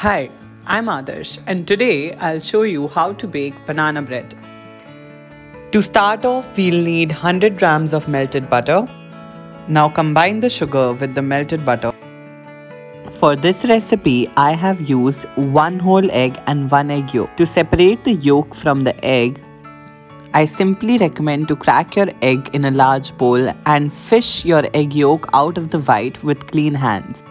Hi, I'm Adarsh and today I'll show you how to bake banana bread. To start off, we'll need 100 grams of melted butter. Now combine the sugar with the melted butter. For this recipe, I have used 1 whole egg and 1 egg yolk. To separate the yolk from the egg, I simply recommend to crack your egg in a large bowl and fish your egg yolk out of the white with clean hands.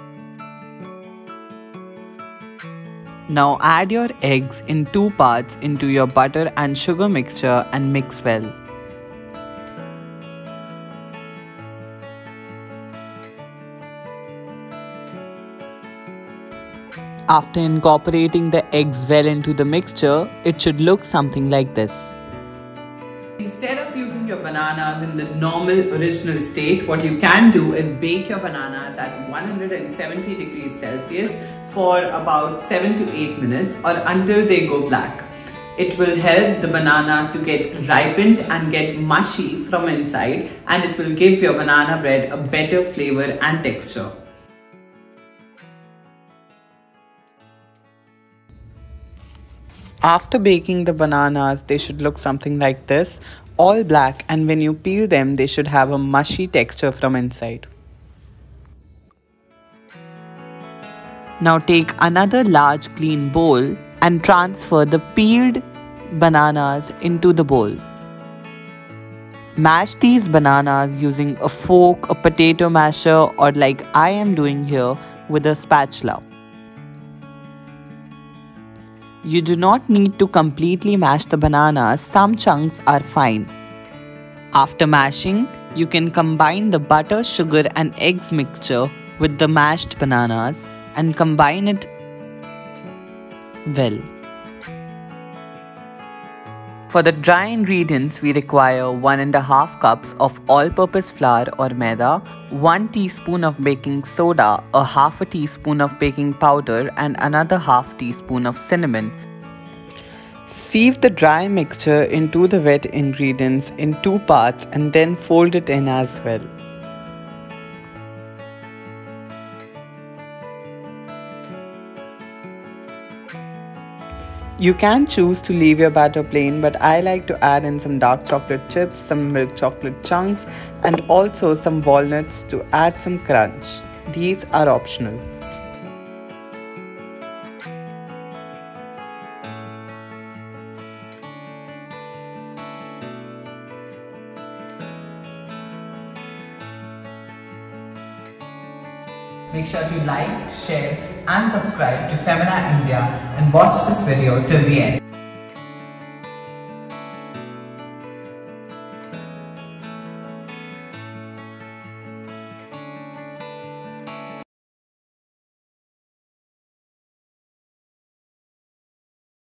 Now add your eggs in 2 parts into your butter and sugar mixture and mix well. After incorporating the eggs well into the mixture, it should look something like this. Instead of using your bananas in the normal original state, what you can do is bake your bananas at 170 degrees Celsius for about 7 to 8 minutes or until they go black. It will help the bananas to get ripened and get mushy from inside, and it will give your banana bread a better flavor and texture. After baking the bananas, they should look something like this, all black, and when you peel them, they should have a mushy texture from inside. Now take another large clean bowl and transfer the peeled bananas into the bowl. Mash these bananas using a fork, a potato masher, or like I am doing here with a spatula. You do not need to completely mash the bananas, some chunks are fine. After mashing, you can combine the butter, sugar and eggs mixture with the mashed bananas and combine it well. For the dry ingredients, we require 1.5 cups of all-purpose flour or maida, 1 teaspoon of baking soda, a half a teaspoon of baking powder and another half teaspoon of cinnamon. Sieve the dry mixture into the wet ingredients in 2 parts and then fold it in as well. You can choose to leave your batter plain, but I like to add in some dark chocolate chips, some milk chocolate chunks and also some walnuts to add some crunch. These are optional. Make sure to like, share and subscribe to Femina India and watch this video till the end.